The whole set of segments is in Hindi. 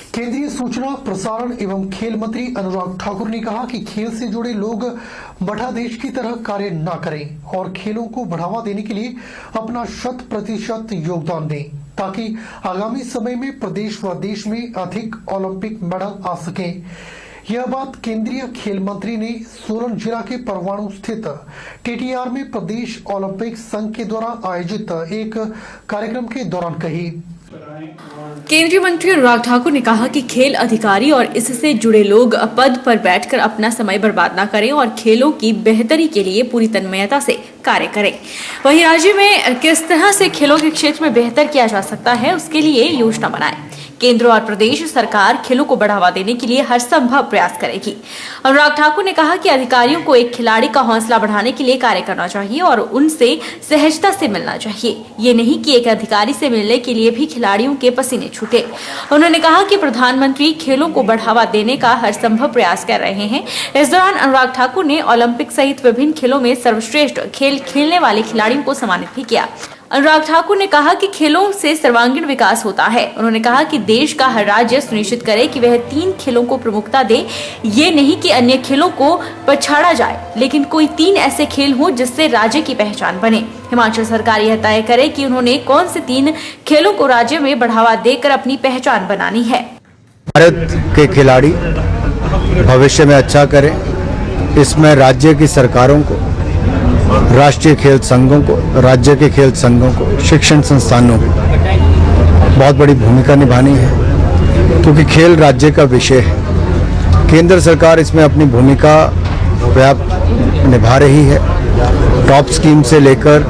केंद्रीय सूचना प्रसारण एवं खेल मंत्री अनुराग ठाकुर ने कहा कि खेल से जुड़े लोग मठाधीश की तरह कार्य न करें और खेलों को बढ़ावा देने के लिए अपना 100% योगदान दें ताकि आगामी समय में प्रदेश व देश में अधिक ओलंपिक मेडल आ सके। यह बात केंद्रीय खेल मंत्री ने सोलन जिला के परवाणु स्थित टीटीआर में प्रदेश ओलंपिक संघ के द्वारा आयोजित एक कार्यक्रम के दौरान कही। केंद्रीय मंत्री अनुराग ठाकुर ने कहा कि खेल अधिकारी और इससे जुड़े लोग पद पर बैठकर अपना समय बर्बाद न करें और खेलों की बेहतरी के लिए पूरी तन्मयता से कार्य करें। वहीं राज्य में किस तरह से खेलों के क्षेत्र में बेहतर किया जा सकता है, उसके लिए योजना बनाएं। केंद्र और प्रदेश सरकार खेलों को बढ़ावा देने के लिए हर संभव प्रयास करेगी। अनुराग ठाकुर ने कहा कि अधिकारियों को एक खिलाड़ी का हौसला बढ़ाने के लिए कार्य करना चाहिए और उनसे सहजता से मिलना चाहिए। ये नहीं कि एक अधिकारी से मिलने के लिए भी खिलाड़ियों के पसीने छूटे। उन्होंने कहा कि प्रधानमंत्री खेलों को बढ़ावा देने का हर संभव प्रयास कर रहे हैं। इस दौरान अनुराग ठाकुर ने ओलंपिक सहित विभिन्न खेलों में सर्वश्रेष्ठ खेल खेलने वाले खिलाड़ियों को सम्मानित भी किया। अनुराग ठाकुर ने कहा कि खेलों से सर्वांगीण विकास होता है। उन्होंने कहा कि देश का हर राज्य सुनिश्चित करे कि वह 3 खेलों को प्रमुखता दे। ये नहीं कि अन्य खेलों को पछाड़ा जाए, लेकिन कोई 3 ऐसे खेल हों जिससे राज्य की पहचान बने। हिमाचल सरकार यह तय करे कि उन्होंने कौन से 3 खेलों को राज्य में बढ़ावा देकर अपनी पहचान बनानी है। भारत के खिलाड़ी भविष्य में अच्छा करें, इसमें राज्य की सरकारों को, राष्ट्रीय खेल संघों को, राज्य के खेल संघों को, शिक्षण संस्थानों को बहुत बड़ी भूमिका निभानी है, क्योंकि खेल राज्य का विषय है। केंद्र सरकार इसमें अपनी भूमिका व्यापक निभा रही है। टॉप स्कीम से लेकर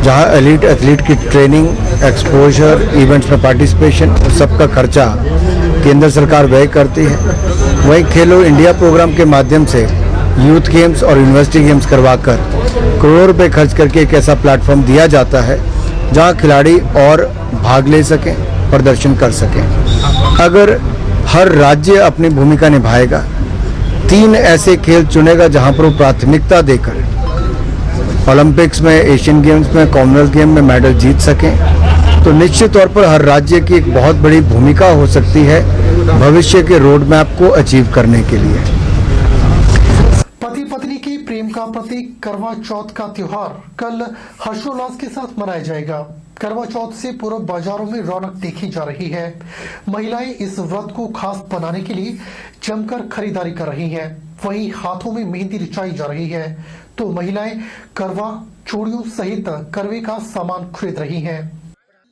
जहां एलीट एथलीट की ट्रेनिंग, एक्सपोजर, इवेंट्स में पार्टिसिपेशन, सबका खर्चा केंद्र सरकार व्यय करती है। वहीं खेलो इंडिया प्रोग्राम के माध्यम से यूथ गेम्स और यूनिवर्सिटी गेम्स करवाकर करोड़ों रुपए खर्च करके एक ऐसा प्लेटफॉर्म दिया जाता है जहां खिलाड़ी और भाग ले सकें, प्रदर्शन कर सकें। अगर हर राज्य अपनी भूमिका निभाएगा, 3 ऐसे खेल चुनेगा जहां पर वो प्राथमिकता देकर ओलंपिक्स में, एशियन गेम्स में, कॉमनवेल्थ गेम में मेडल जीत सकें, तो निश्चित तौर पर हर राज्य की एक बहुत बड़ी भूमिका हो सकती है भविष्य के रोड मैप को अचीव करने के लिए। पति पत्नी के प्रेम का प्रतीक करवा चौथ का त्योहार कल हर्षोल्लास के साथ मनाया जाएगा। करवा चौथ से पूर्व बाजारों में रौनक देखी जा रही है। महिलाएं इस व्रत को खास बनाने के लिए जमकर खरीदारी कर रही हैं। वहीं हाथों में मेहंदी रचाई जा रही है, तो महिलाएं करवा चूड़ियों सहित करवे का सामान खरीद रही हैं।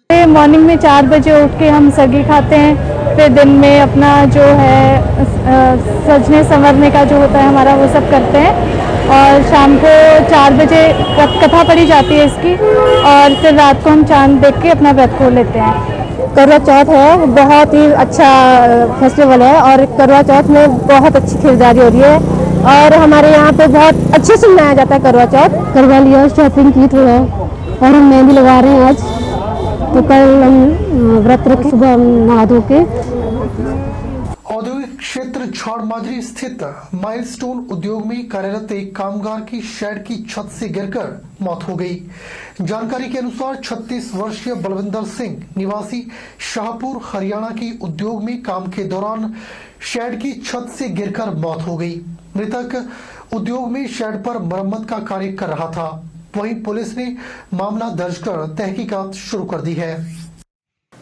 मॉर्निंग में 4 बजे उठ के हम सगी खाते हैं, फिर दिन में अपना जो है सजने संवरने का जो होता है हमारा वो सब करते हैं, और शाम को 4 बजे कथा पढ़ी जाती है इसकी, और फिर रात को हम चांद देख के अपना व्रत खोल लेते हैं। करवा चौथ है, बहुत ही अच्छा फेस्टिवल है और करवा चौथ में बहुत अच्छी खरीदारी हो रही है और हमारे यहाँ पे बहुत अच्छे से मनाया जाता है करवा चौथ। करवा लिया, शॉपिंग की थोड़ा, और हम मेहंदी लगा रहे हैं आज, तो कल हम व्रत रखे सुबह नहा धो के। औद्योगिक क्षेत्र झाड़माजरी स्थित माइलस्टोन उद्योग में कार्यरत एक कामगार की शेड की छत से गिरकर मौत हो गई। जानकारी के अनुसार 36 वर्षीय बलविंदर सिंह निवासी शाहपुर हरियाणा की उद्योग में काम के दौरान शेड की छत से गिरकर मौत हो गई। मृतक उद्योग में शेड पर मरम्मत का कार्य कर रहा था। वहीं पुलिस ने मामला दर्ज कर तहकीकात शुरू कर दी है।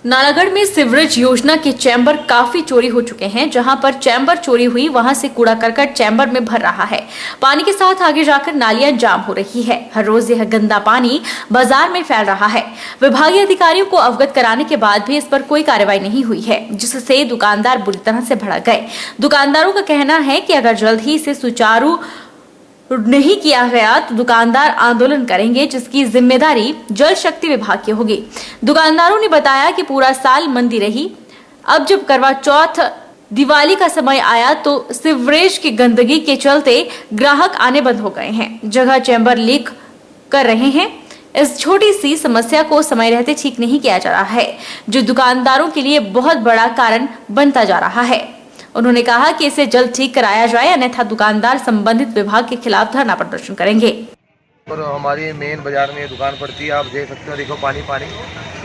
नालागढ़ में सीवरेज योजना के चैम्बर काफी चोरी हो चुके हैं। जहां पर चैम्बर चोरी हुई, वहां से कूड़ा करकट चैम्बर में भर रहा है। पानी के साथ आगे जाकर नालियां जाम हो रही है। हर रोज यह गंदा पानी बाजार में फैल रहा है। विभागीय अधिकारियों को अवगत कराने के बाद भी इस पर कोई कार्रवाई नहीं हुई है, जिससे दुकानदार बुरी तरह से भड़क गए। दुकानदारों का कहना है कि अगर जल्द ही इसे सुचारू नहीं किया गया तो दुकानदार आंदोलन करेंगे, जिसकी जिम्मेदारी जल शक्ति विभाग की होगी। दुकानदारों ने बताया कि पूरा साल मंदी रही, अब जब करवा चौथ दिवाली का समय आया तो सीवरेज की गंदगी के चलते ग्राहक आने बंद हो गए हैं। जगह चैम्बर लीक कर रहे हैं। इस छोटी सी समस्या को समय रहते ठीक नहीं किया जा रहा है, जो दुकानदारों के लिए बहुत बड़ा कारण बनता जा रहा है। उन्होंने कहा कि इसे जल्द ठीक कराया जाए, अन्यथा दुकानदार संबंधित विभाग के खिलाफ धरना प्रदर्शन करेंगे। और हमारी मेन बाजार में दुकान पड़ती है, आप देख सकते हो, देखो पानी पानी,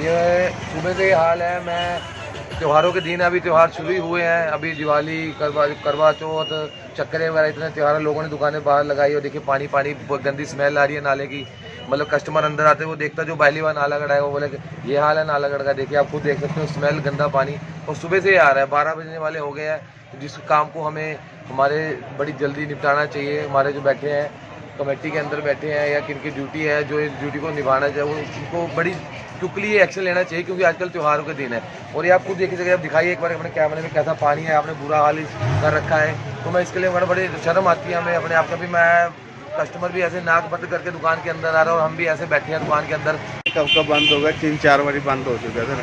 ये सुबह से हाल है। मैं त्योहारों के दिन अभी त्यौहार शुरू ही हुए हैं। अभी दिवाली, करवा चौथ, चक्करे वगैरह इतने त्यौहार लोगों ने दुकानें बाहर लगाई और देखिए पानी गंदी स्मेल आ रही है नाले की। मतलब कस्टमर अंदर आते वो देखता जो पहली बार नाला गड़ा है वो बोले कि ये हाल है नाला गढ़ का। देखिए आप खुद देख सकते हो स्मेल, गंदा पानी और सुबह से ही आ रहा है। 12 बजने वाले हो गए हैं। जिस काम को हमें हमारे बड़ी जल्दी निपटाना चाहिए। हमारे जो बैठे हैं कमेटी के अंदर बैठे हैं या किनकी ड्यूटी है जो इस ड्यूटी को निभाना चाहिए वो उनको बड़ी क्विकली एक्शन लेना चाहिए, क्योंकि आजकल त्योहारों के दिन है। और ये आप खुद देखिए आप दिखाइए एक बार अपने कैमरे में कैसा पानी है, आपने बुरा हाल कर रखा है। तो मैं इसके लिए बड़ी शर्म आती है हमें अपने आप का भी। मैं कस्टमर भी ऐसे नाक बंद करके दुकान के अंदर आ रहा है और हम भी ऐसे बैठे हैं दुकान के अंदर। कब बंद हो गया, 3-4 बारी बंद हो चुका था।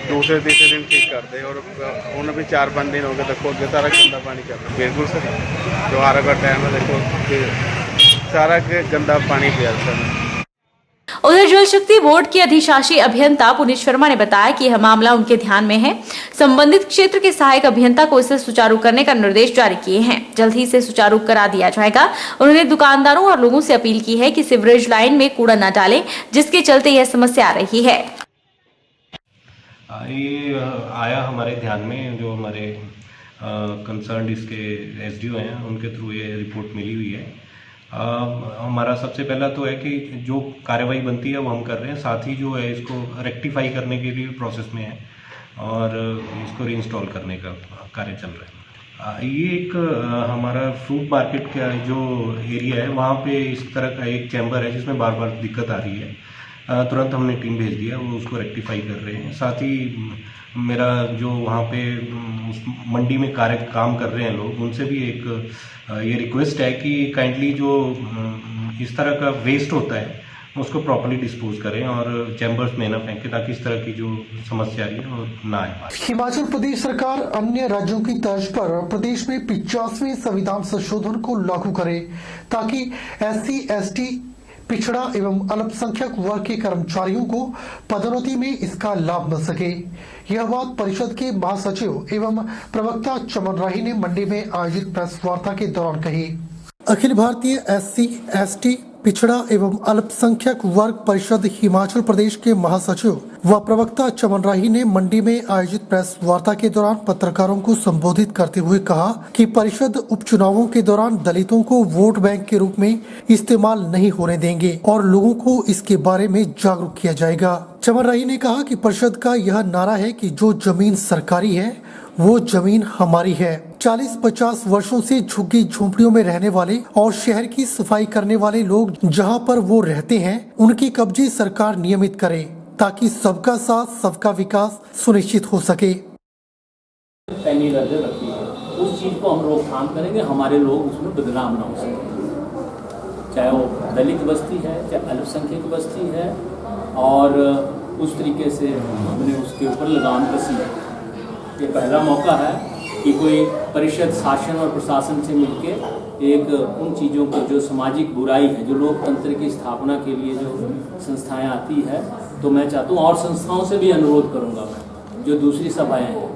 दूसरे तीसरे दिन ठीक करते और उन्हें भी 4-5 दिन हो गए। देखो सारा गंदा पानी चल रहा है। बिल्कुल सर त्योहारों का टाइम है, देखो सारा गंदा पानी पिया सर। उधर जल शक्ति बोर्ड के अधिशासी अभियंता पुनीत शर्मा ने बताया कि यह मामला उनके ध्यान में है। संबंधित क्षेत्र के सहायक अभियंता को इसे सुचारू करने का निर्देश जारी किए हैं। जल्द ही इसे सुचारू करा दिया जाएगा। उन्होंने दुकानदारों और लोगों से अपील की है कि सीवरेज लाइन में कूड़ा न डालें, जिसके चलते यह समस्या आ रही है। ये आया हमारे ध्यान में, जो हमारे कंसर्न इसके एसडीओ हैं उनके थ्रू ये रिपोर्ट मिली हुई है। हमारा सबसे पहला तो है कि जो कार्रवाई बनती है वो हम कर रहे हैं, साथ ही जो है इसको रेक्टिफाई करने के लिए प्रोसेस में है और इसको रीइंस्टॉल करने का कार्य चल रहा है। ये एक हमारा फ्रूट मार्केट का जो एरिया है वहाँ पे इस तरह का एक चैम्बर है जिसमें बार बार दिक्कत आ रही है। तुरंत हमने टीम भेज दिया, वो उसको रेक्टिफाई कर रहे हैं। साथ ही मेरा जो वहाँ पे उस मंडी में काम कर रहे हैं लोग, उनसे भी एक ये रिक्वेस्ट है कि काइंडली जो इस तरह का वेस्ट होता है उसको प्रॉपर्ली डिस्पोज करें और चैम्बर्स में ना फेंकें, ताकि इस तरह की जो समस्या आ रही है वो ना आए। हिमाचल प्रदेश सरकार अन्य राज्यों की तर्ज पर प्रदेश में 50वें संविधान संशोधन को लागू करे ताकि SC, ST, पिछड़ा एवं अल्पसंख्यक वर्ग के कर्मचारियों को पदोन्नति में इसका लाभ मिल सके। यह बात परिषद के महासचिव एवं प्रवक्ता चमन राही ने मंडी में आयोजित प्रेस वार्ता के दौरान कही। अखिल भारतीय SC, ST, पिछड़ा एवं अल्पसंख्यक वर्ग परिषद हिमाचल प्रदेश के महासचिव व प्रवक्ता चमन राही ने मंडी में आयोजित प्रेस वार्ता के दौरान पत्रकारों को संबोधित करते हुए कहा कि परिषद उपचुनावों के दौरान दलितों को वोट बैंक के रूप में इस्तेमाल नहीं होने देंगे और लोगों को इसके बारे में जागरूक किया जाएगा। चमन राही ने कहा कि परिषद का यह नारा है कि जो जमीन सरकारी है वो जमीन हमारी है। 40-50 वर्षों से झुग्गी झोंपड़ियों में रहने वाले और शहर की सफाई करने वाले लोग जहां पर वो रहते हैं उनकी कब्जे सरकार नियमित करे ताकि सबका साथ सबका विकास सुनिश्चित हो सके। पैनी नजर रखी है, उस चीज को हम रोकथाम करेंगे, हमारे लोग उसमें बदनाम ना हो सके। चाहे वो दलित बस्ती है, चाहे अल्पसंख्यक बस्ती है, और उस तरीके से हमने उसके ऊपर लगाम कसी है। ये पहला मौका है कि कोई परिषद शासन और प्रशासन से मिलके एक उन चीज़ों को जो सामाजिक बुराई है, जो लोकतंत्र की स्थापना के लिए जो संस्थाएं आती है, तो मैं चाहता हूँ और संस्थाओं से भी अनुरोध करूँगा मैं, जो दूसरी सभाएं हैं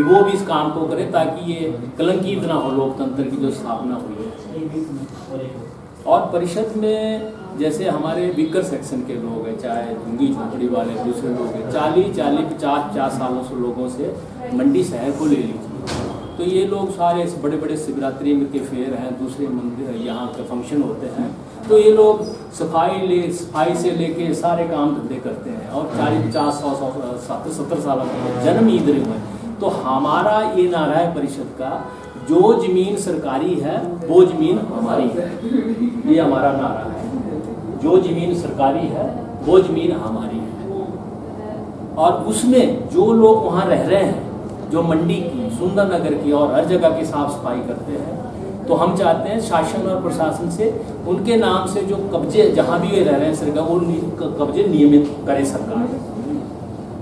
वो भी इस काम को करें ताकि ये कलंकित ना हो लोकतंत्र की जो स्थापना हुई है। और परिषद में जैसे हमारे वीकर सेक्शन के लोग हैं, चाहे झुग्गी झोंपड़ी वाले दूसरे लोग हैं, 40-50 सालों से लोगों से मंडी शहर को ले लीजिए, तो ये लोग सारे बड़े बड़े शिवरात्रि में के फेयर हैं, दूसरे मंदिर यहाँ के फंक्शन होते हैं, तो ये लोग सफाई से लेके सारे काम धंधे करते हैं और 40-50-70 सालों में जन्म इधर हुए। तो हमारा ये नारा है परिषद का, जो जमीन सरकारी है वो जमीन हमारी है, ये हमारा नारा है। जो जमीन सरकारी है वो जमीन हमारी है, और उसमें जो लोग वहाँ रह रहे हैं, जो मंडी की, सुंदरनगर की और हर जगह की साफ सफाई करते हैं, तो हम चाहते हैं शासन और प्रशासन से उनके नाम से जो कब्जे जहाँ भी ये रह रहे हैं सरकार, वो कब्जे नियमित करे सरकार।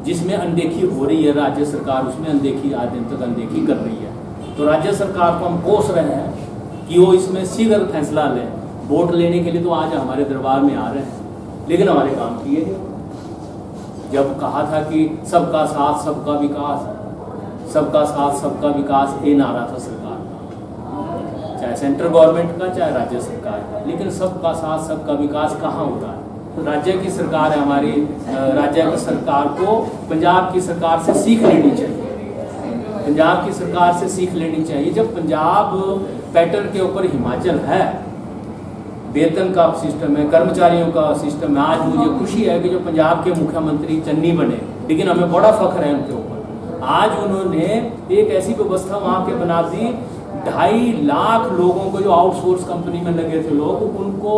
जिसमें अनदेखी हो रही है राज्य सरकार, उसमें अनदेखी आज दिन तक अनदेखी कर रही है, तो राज्य सरकार को हम कोस रहे हैं कि वो इसमें शीघ्र फैसला लें। वोट लेने के लिए तो आज हमारे दरबार में आ रहे हैं, लेकिन हमारे काम किए नहीं। जब कहा था कि सबका साथ सबका विकास, सबका साथ सबका विकास, ये नारा था सरकार का, चाहे सेंट्रल गवर्नमेंट का चाहे राज्य सरकार का, लेकिन सबका साथ सबका विकास कहाँ हो रहा है? राज्य की सरकार है हमारी, राज्य की सरकार को पंजाब की सरकार से सीख लेनी चाहिए। पंजाब की सरकार से सीख लेनी चाहिए। जब पंजाब पैटर्न के ऊपर हिमाचल है, वेतन का सिस्टम है, कर्मचारियों का सिस्टम है। आज मुझे खुशी है कि जो पंजाब के मुख्यमंत्री चन्नी बने, लेकिन हमें बड़ा फख्र है उनके ऊपर। आज उन्होंने एक ऐसी व्यवस्था वहाँ के बना दी, 2.5 लाख लोगों को जो आउटसोर्स कंपनी में लगे थे लोग, उनको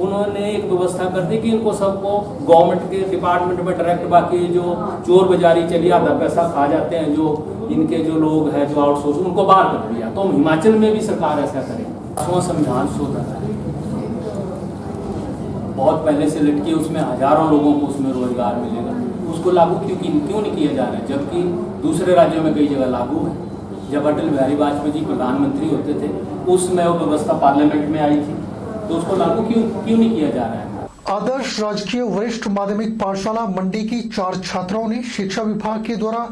उन्होंने एक व्यवस्था कर दी कि इनको सबको गवर्नमेंट के डिपार्टमेंट में डायरेक्ट, बाकी जो चोर बाजारी चली आधा पैसा खा जाते हैं जो इनके जो लोग हैं जो आउटसोर्स, उनको बाहर कर दिया। तो हिमाचल में भी सरकार ऐसा करे। संविधान शोधन है, बहुत पहले से लटकी, उसमें हजारों लोगों को उसमें रोजगार मिलेगा, उसको लागू क्यों नहीं किया जा रहा है, जबकि दूसरे राज्यों में कई जगह लागू है। जब अटल बिहारी वाजपेयी जी प्रधानमंत्री होते थे, उसमें वो व्यवस्था पार्लियामेंट में आई थी, तो उसको लागू क्यों नहीं किया जा रहा है। आदर्श राजकीय वरिष्ठ माध्यमिक पाठशाला मंडी की 4 छात्राओं ने शिक्षा विभाग के द्वारा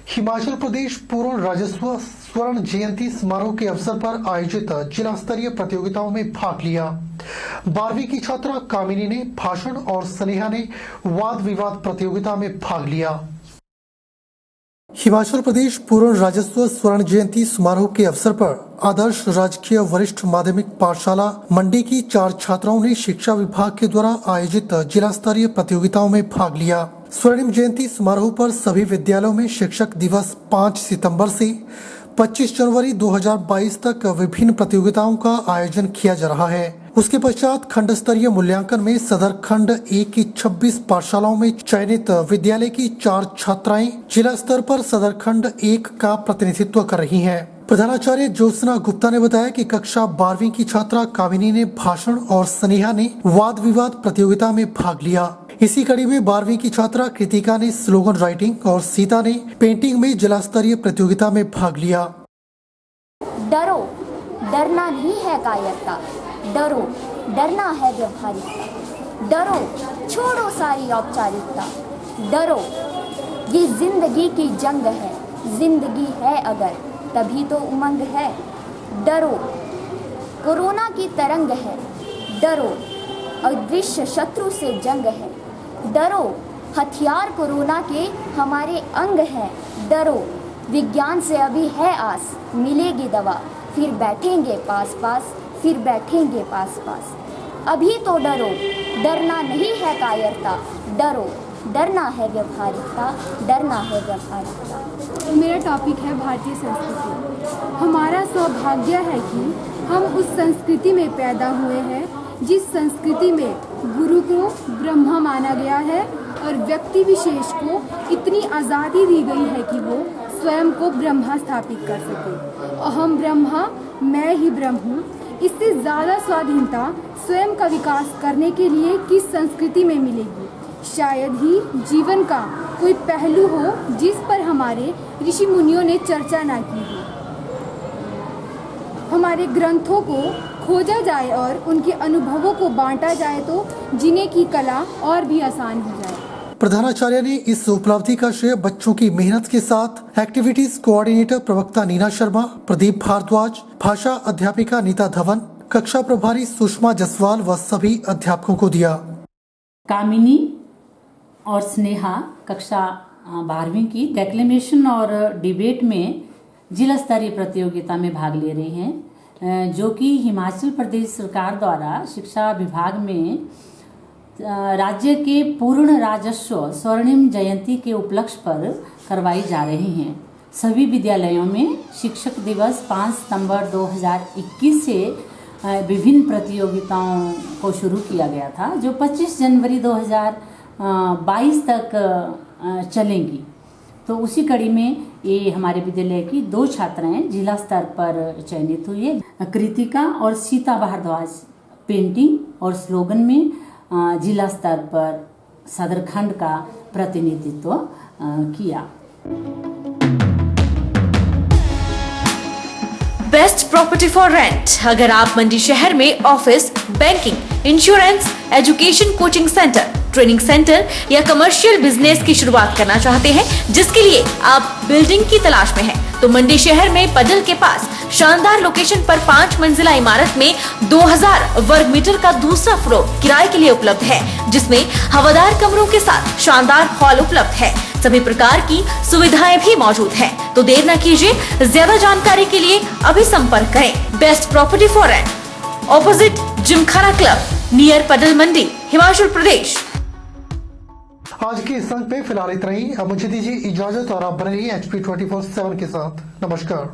हिमाचल प्रदेश पूर्ण राजस्व स्वर्ण जयंती समारोह के अवसर पर आयोजित जिला स्तरीय प्रतियोगिताओं में भाग लिया। 12वीं की छात्रा कामिनी ने भाषण और स्नेहा ने वाद विवाद प्रतियोगिता में भाग लिया। हिमाचल प्रदेश पूर्ण राजस्व स्वर्ण जयंती समारोह के अवसर पर आदर्श राजकीय वरिष्ठ माध्यमिक पाठशाला मंडी की 4 छात्राओं ने शिक्षा विभाग के द्वारा आयोजित जिला स्तरीय प्रतियोगिताओं में भाग लिया। स्वर्णिम जयंती समारोह पर सभी विद्यालयों में शिक्षक दिवस 5 सितंबर से 25 जनवरी 2022 तक विभिन्न प्रतियोगिताओं का आयोजन किया जा रहा है। उसके पश्चात खंड स्तरीय मूल्यांकन में सदर खंड 1 की 26 पाठशालाओं में चयनित विद्यालय की 4 छात्राएं जिला स्तर पर सदर खंड 1 का प्रतिनिधित्व कर रही हैं। प्रधानाचार्य ज्योत्सना गुप्ता ने बताया कि कक्षा 12वीं की छात्रा कामिनी ने भाषण और स्नेहा ने वाद विवाद प्रतियोगिता में भाग लिया। इसी कड़ी में 12वीं की छात्रा कृतिका ने स्लोगन राइटिंग और सीता ने पेंटिंग में जिला स्तरीय प्रतियोगिता में भाग लिया। डरो, डरना नहीं है कायरता, डरो, डरना है व्यवहारिकता, डरो, छोड़ो सारी औपचारिकता, डरो, ये जिंदगी की जंग है, जिंदगी है अगर तभी तो उमंग है, डरो, कोरोना की तरंग है, डरो, अदृश्य शत्रु से जंग है, डरो, हथियार कोरोना के हमारे अंग हैं, डरो, विज्ञान से अभी है आस, मिलेगी दवा, फिर बैठेंगे पास पास, फिर बैठेंगे पास पास, अभी तो डरो, डरना नहीं है कायरता, डरो, डरना है व्यवहारिकता, डरना है व्यवहारिकता। मेरा टॉपिक है भारतीय संस्कृति। हमारा सौभाग्य है कि हम उस संस्कृति में पैदा हुए हैं जिस संस्कृति में गुरु को ब्रह्मा माना गया है और व्यक्ति विशेष को इतनी आज़ादी दी गई है कि वो स्वयं को ब्रह्मा स्थापित कर सके। अहम ब्रह्मा, मैं ही ब्रह्म हूँ। इससे ज़्यादा स्वाधीनता स्वयं का विकास करने के लिए किस संस्कृति में मिलेगी? शायद ही जीवन का कोई पहलू हो जिस पर हमारे ऋषि मुनियों ने चर्चा ना की हो। हमारे ग्रंथों को खोजा जाए और उनके अनुभवों को बांटा जाए तो जीने की कला और भी आसान हो जाए। प्रधानाचार्य ने इस उपलब्धि का श्रेय बच्चों की मेहनत के साथ एक्टिविटीज कोऑर्डिनेटर प्रवक्ता नीना शर्मा, प्रदीप भारद्वाज, भाषा अध्यापिका नीता धवन, कक्षा प्रभारी सुषमा जसवाल व सभी अध्यापकों को दिया। कामिनी और स्नेहा कक्षा 12वीं की डेक्लेमेशन और डिबेट में जिला स्तरीय प्रतियोगिता में भाग ले रही हैं, जो कि हिमाचल प्रदेश सरकार द्वारा शिक्षा विभाग में राज्य के पूर्ण राजस्व स्वर्णिम जयंती के उपलक्ष्य पर करवाई जा रही हैं। सभी विद्यालयों में शिक्षक दिवस 5 सितंबर 2021 से विभिन्न प्रतियोगिताओं को शुरू किया गया था, जो 25 जनवरी 2022 तक चलेंगी। तो उसी कड़ी में ये हमारे विद्यालय की 2 छात्राएं जिला स्तर पर चयनित हुई है। कृतिका और सीता भारद्वाज पेंटिंग और स्लोगन में जिला स्तर पर सदर खंड का प्रतिनिधित्व किया। Best property for rent. अगर आप मंडी शहर में office, banking, insurance, education coaching centre, training centre या कमर्शियल बिजनेस की शुरुआत करना चाहते हैं, जिसके लिए आप बिल्डिंग की तलाश में हैं, तो मंडी शहर में पडल के पास शानदार लोकेशन पर 5 मंजिला इमारत में 2000 वर्ग मीटर का दूसरा फ्लोर किराए के लिए उपलब्ध है, जिसमें हवादार कमरों के साथ शानदार हॉल उपलब्ध है। सभी प्रकार की सुविधाएं भी मौजूद हैं। तो देर न कीजिए, ज्यादा जानकारी के लिए अभी संपर्क करें। Best property for rent, opposite Gymkhana club, near पडल मंडी, हिमाचल प्रदेश। आज के इस अंक पे फिलहाल इतना ही। अब मुझे दीजिए इजाजत और आप बने रहिए HP 24/7 के साथ। नमस्कार।